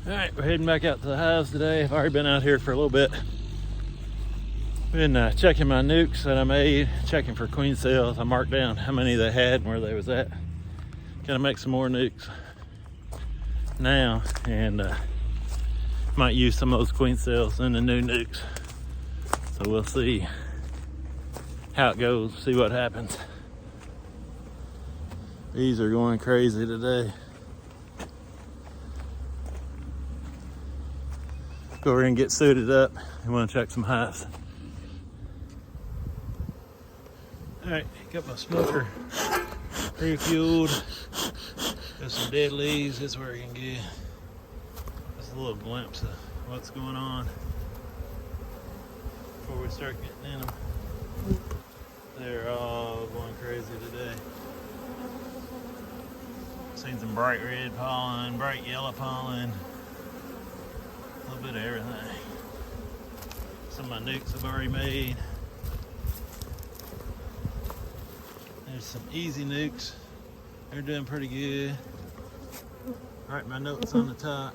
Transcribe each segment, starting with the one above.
Alright, we're heading back out to the hives today. I've already been out here for a little bit. Been checking my nukes that I made, checking for queen cells. I marked down how many they had and where they was at. Gonna make some more nukes now, and might use some of those queen cells in the new nukes. So we'll see how it goes, see what happens. Bees are going crazy today. Go over and get suited up. I want to check some hives. Alright, got my smoker refueled. Got some dead leaves. This is where I can get just a little glimpse of what's going on before we start getting in them. They're all going crazy today. Seen some bright red pollen, bright yellow pollen. A little bit of everything. Some of my nukes I've already made. There's some easy nukes. They're doing pretty good. Write my notes on the top.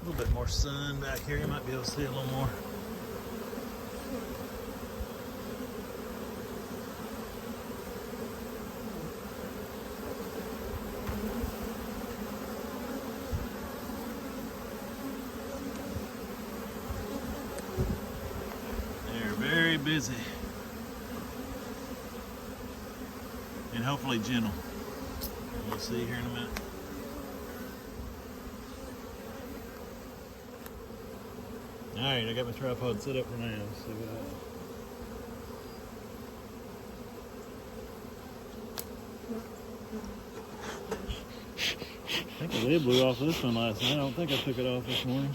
A little bit more sun back here. You might be able to see a little more. Very busy and hopefully gentle. We'll see here in a minute. All right, I got my tripod set up for now. So, I think the lid blew off this one last night. I don't think I took it off this morning.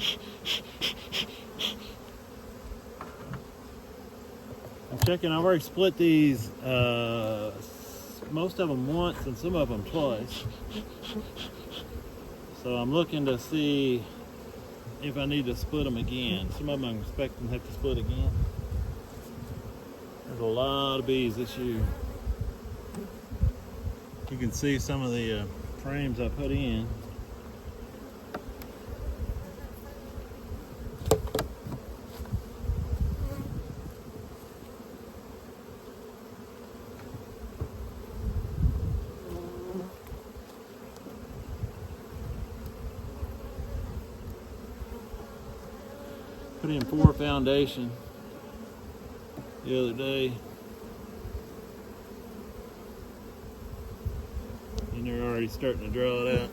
I'm checking, I've already split these, most of them once and some of them twice. So I'm looking to see if I need to split them again. Some of them I'm expecting to have to split again. There's a lot of bees this year. You can see some of the frames I put in. Put in 4 foundation the other day, and they're already starting to draw it out.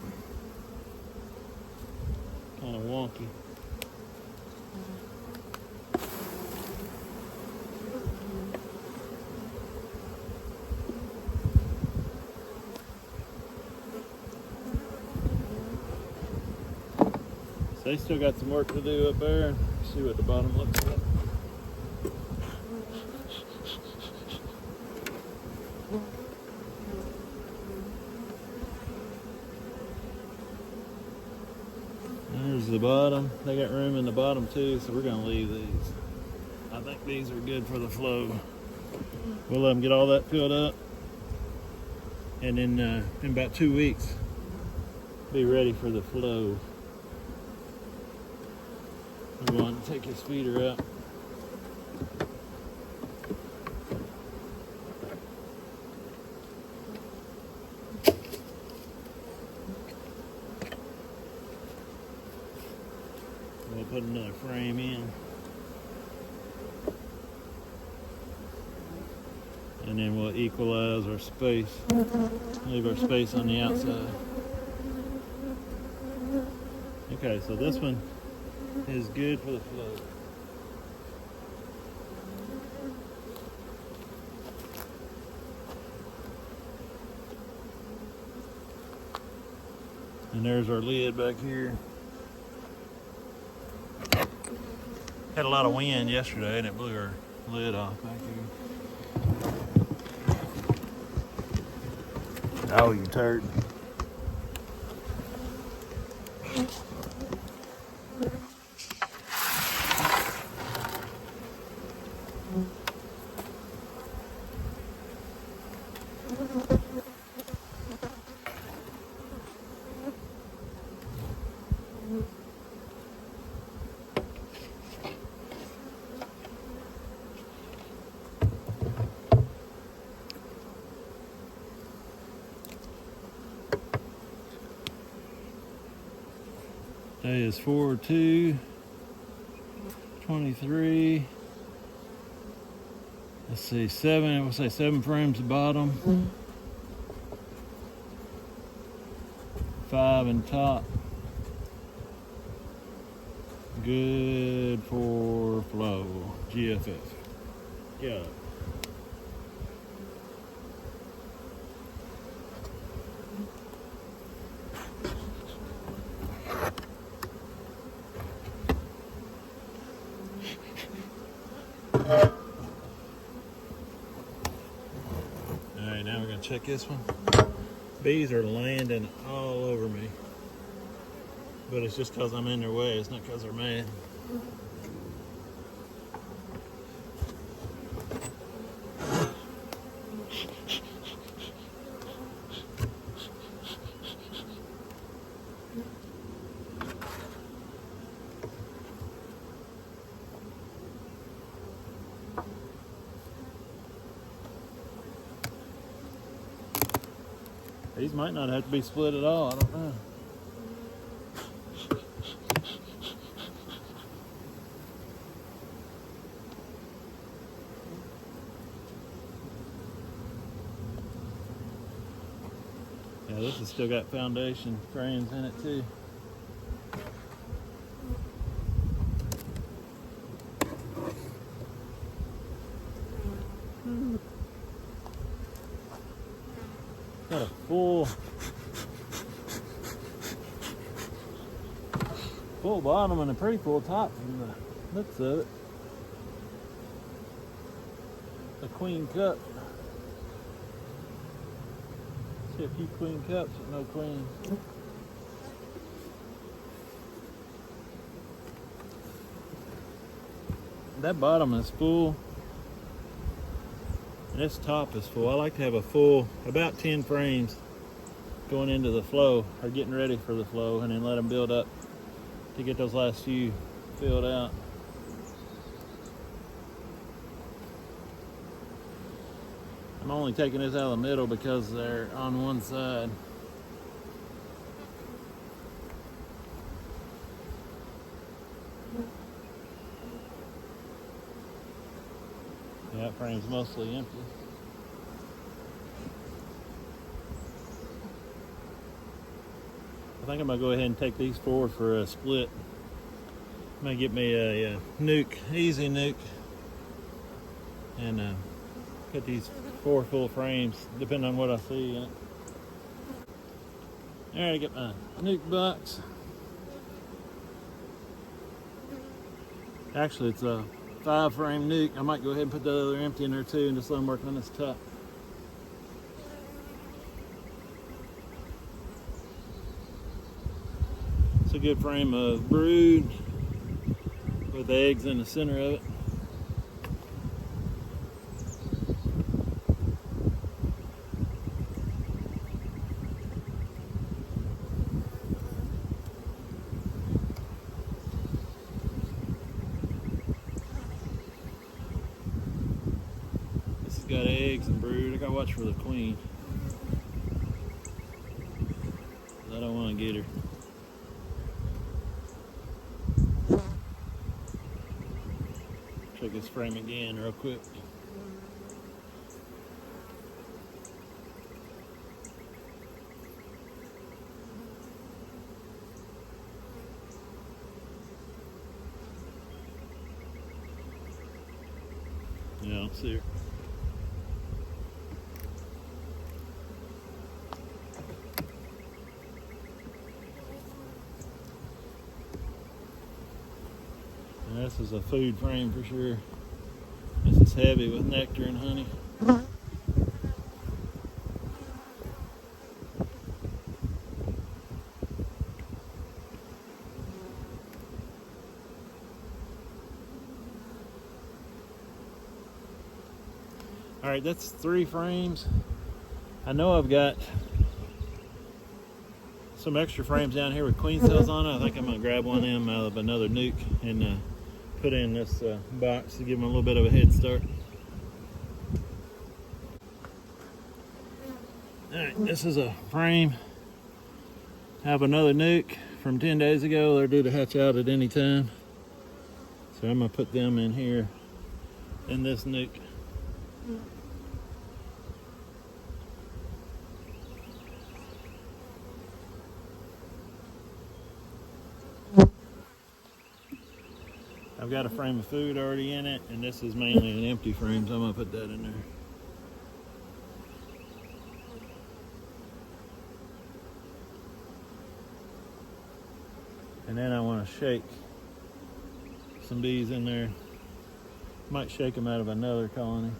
Kind of wonky. So they still got some work to do up there. See what the bottom looks like. There's the bottom. They got room in the bottom too, so we're gonna leave these. I think these are good for the flow. We'll let them get all that filled up, and then in about 2 weeks, be ready for the flow. I'm going to take his feeder out. We'll put another frame in. And then we'll equalize our space. Leave our space on the outside. Okay, so this one is good for the flow. And there's our lid back here. Had a lot of wind yesterday and it blew our lid off back here. Oh, you turd. Today is 4/2/23. Let's see, we'll say 7 frames at bottom, 5 in top. Good for flow, GFF. Yeah. Alright, now we're going to check this one. Bees are landing all over me. But it's just because I'm in their way, it's not because they're mad. These might not have to be split at all, I don't know. Yeah, this has still got foundation frames in it too. Got a full bottom and a pretty full top from the looks of it. A queen cup. See a few queen cups, but no queens. That bottom is full. This top is full. I like to have a full, about 10 frames going into the flow, or getting ready for the flow, and then let them build up to get those last few filled out. I'm only taking this out of the middle because they're on one side. Yeah, that frame's mostly empty. I think I'm gonna go ahead and take these forward for a split. I'm gonna get me a nuke, easy nuke, and put these 4 full frames, depending on what I see in it. All right, I got my nuke box. Actually, it's a 5 frame nuke. I might go ahead and put the other empty in there too and just let them work on this top. It's a good frame of brood with eggs in the center of it. This has got eggs and brood. I gotta watch for the queen. I don't want to get her. Check this frame again real quick. Yeah, I don't see her. And this is a food frame for sure. This is heavy with nectar and honey. All right, that's 3 frames. I know I've got some extra frames down here with queen cells on it. I think I'm gonna grab one of them out of another nuke and put in this box to give them a little bit of a head start. All right, this is a frame. I have another nuke from 10 days ago. They're due to hatch out at any time. So I'm gonna put them in here in this nuke. I've got a frame of food already in it, and this is mainly an empty frame, so I'm gonna put that in there. And then I want to shake some bees in there. Might shake them out of another colony.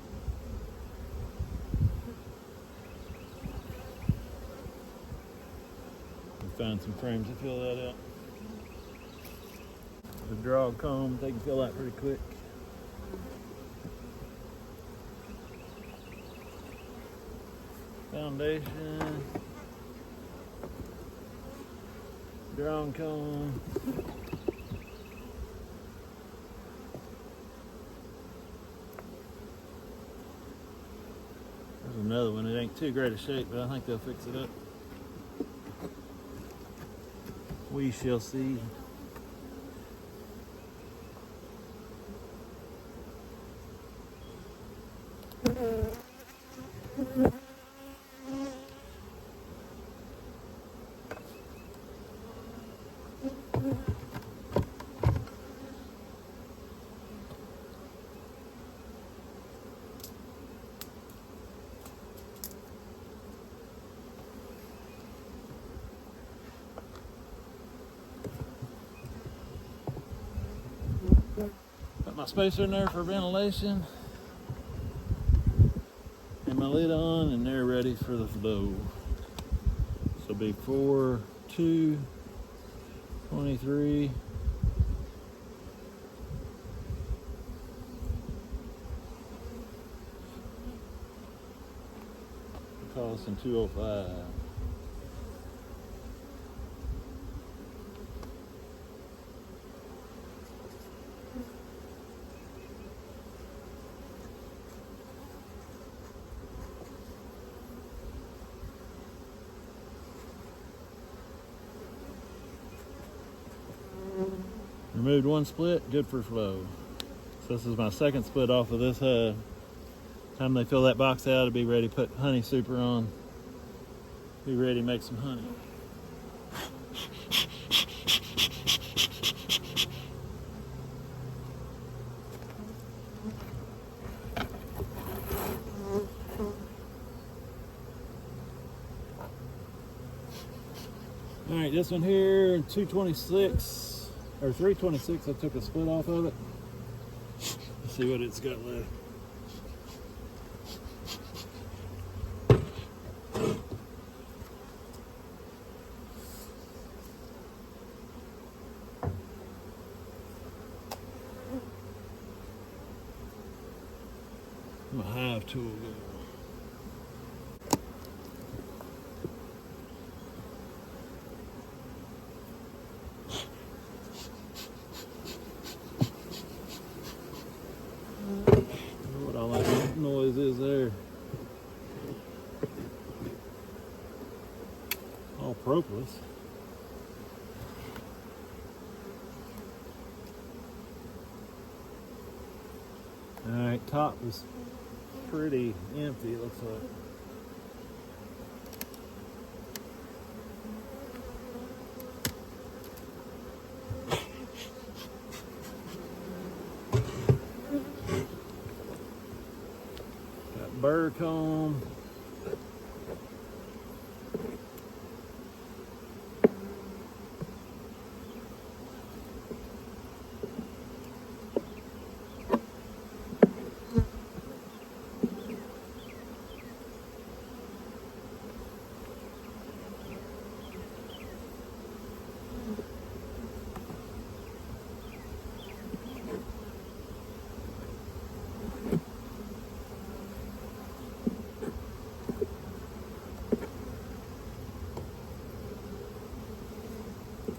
And find some frames to fill that out. The draw comb, they can fill out pretty quick. Foundation. Drawn comb. There's another one. It ain't too great a shape, but I think they'll fix it up. We shall see. Put my spacer in there for ventilation. And my lid on, and they're ready for the flow. So be 4, 2, 23. Costing 205. Removed one split, good for flow. So this is my second split off of this hive. Time they fill that box out, it'll be ready to put honey super on. Be ready to make some honey. All right, this one here, 226. Or 326, I took a split off of it. Let's see what it's got left. My hive tool go. What all that noise is there. All propolis. Alright, top is pretty empty, it looks like. Got burr comb.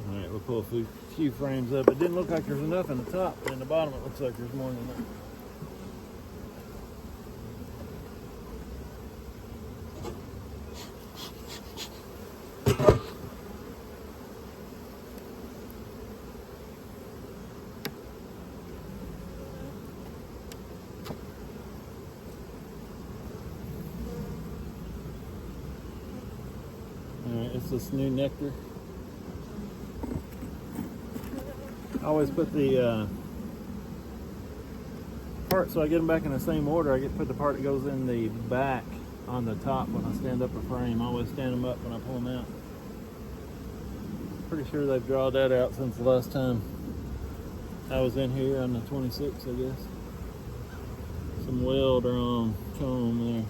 Alright, we'll pull a few frames up. It didn't look like there's enough in the top, but in the bottom it looks like there's more than that. Alright, it's this new nectar. I always put the part, so I get them back in the same order. I put the part that goes in the back on the top when I stand up a frame. I always stand them up when I pull them out. Pretty sure they've drawn that out since the last time I was in here on the 26th, I guess. Some well-drawn comb there.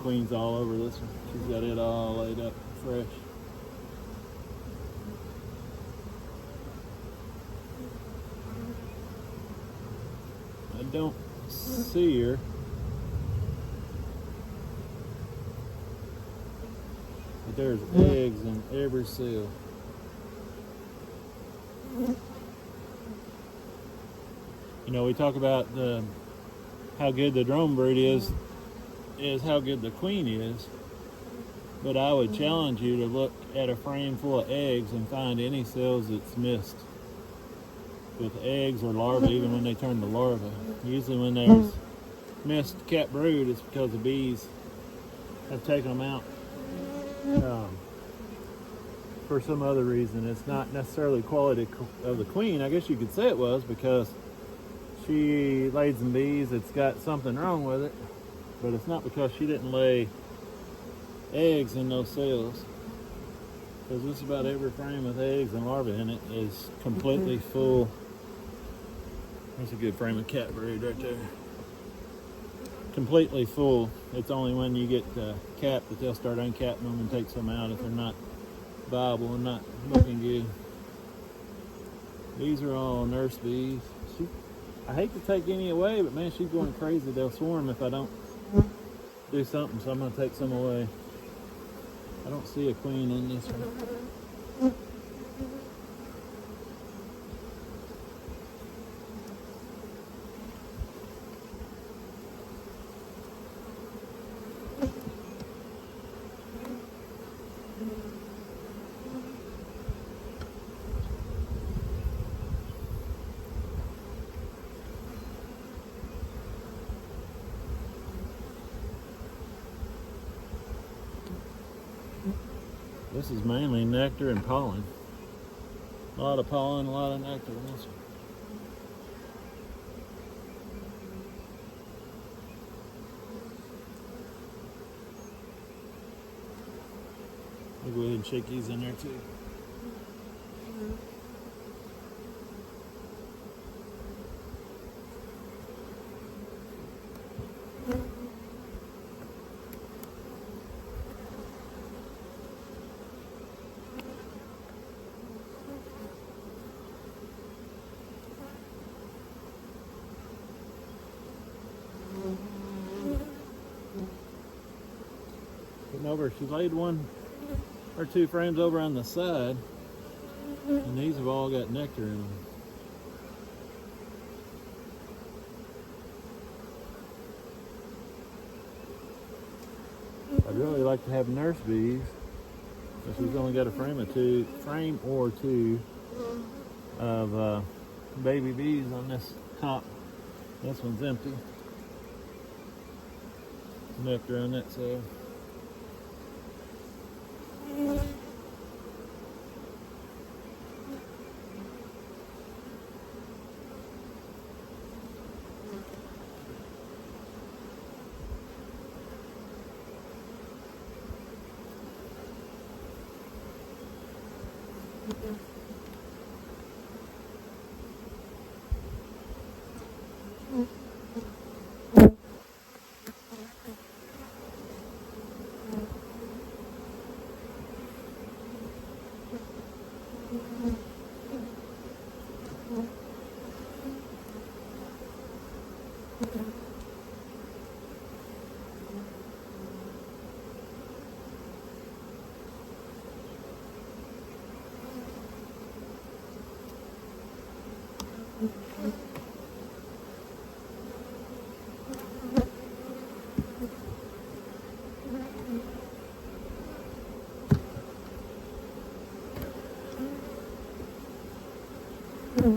Queen's all over this one. She's got it all laid up fresh. I don't see her. But there's eggs in every cell. You know, we talk about how good the drone breed is how good the queen is, but I would challenge you to look at a frame full of eggs and find any cells that's missed with eggs or larvae, even when they turn to larvae. Usually when there's missed cat brood, it's because the bees have taken them out for some other reason. It's not necessarily quality of the queen. I guess you could say it was, because she laid some bees. It's got something wrong with it. But it's not because she didn't lay eggs in those cells. Because just about every frame with eggs and larvae in it is completely full. There's a good frame of cat brood right there. Completely full. It's only when you get capped that they'll start uncapping them and take some out if they're not viable and not looking good. These are all nurse bees. I hate to take any away, but man, she's going crazy. They'll swarm if I don't do something, so I'm going to take some away. I don't see a queen in this one. This is mainly nectar and pollen. A lot of pollen, a lot of nectar in this one. I'll go ahead and shake these in there too. Over, she laid one or two frames over on the side, and these have all got nectar in them. I'd really like to have nurse bees, but she's only got a frame or two of baby bees on this top. This one's empty. Nectar on that side. All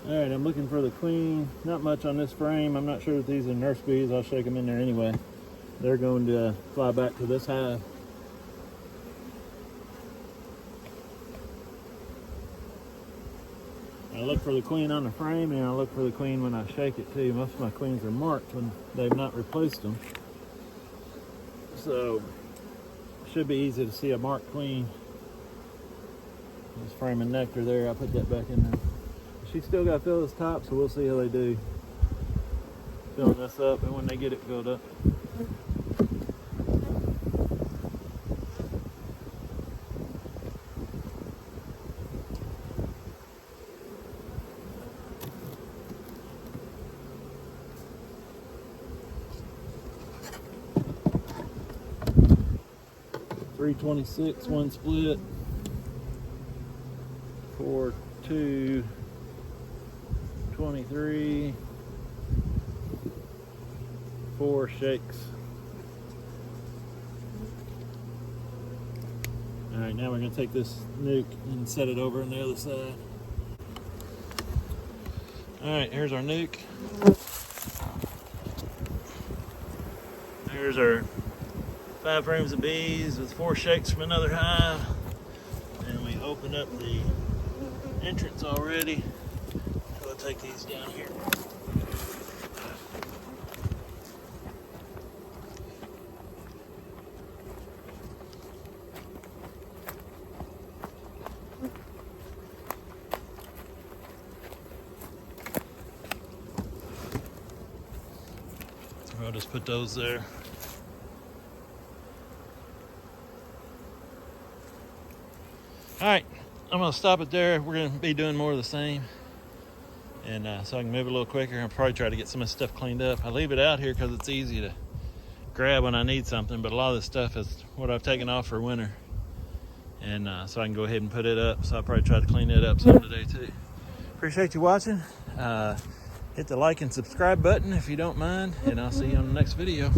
right, I'm looking for the queen. Not much on this frame. I'm not sure that these are nurse bees. I'll shake them in there anyway. They're going to fly back to this hive. I look for the queen on the frame, and I look for the queen when I shake it too. Most of my queens are marked when they've not replaced them. So it should be easy to see a marked queen. This frame of nectar there, I put that back in there. She's still got to fill this top, so we'll see how they do. Filling this up, and when they get it filled up. $326, one split. 4, 2, 23, 4 shakes. All right, now we're gonna take this nuke and set it over on the other side. All right, here's our nuke. Here's our 5 frames of bees with 4 shakes from another hive. And we opened up the entrance already. We'll take these down here. I'll just put those there. All right, I'm gonna stop it there. We're gonna be doing more of the same. And so I can move a little quicker. I'll probably try to get some of this stuff cleaned up. I leave it out here because it's easy to grab when I need something, but a lot of this stuff is what I've taken off for winter. And so I can go ahead and put it up. So I'll probably try to clean it up some today too. Appreciate you watching. Hit the like and subscribe button if you don't mind, and I'll see you on the next video.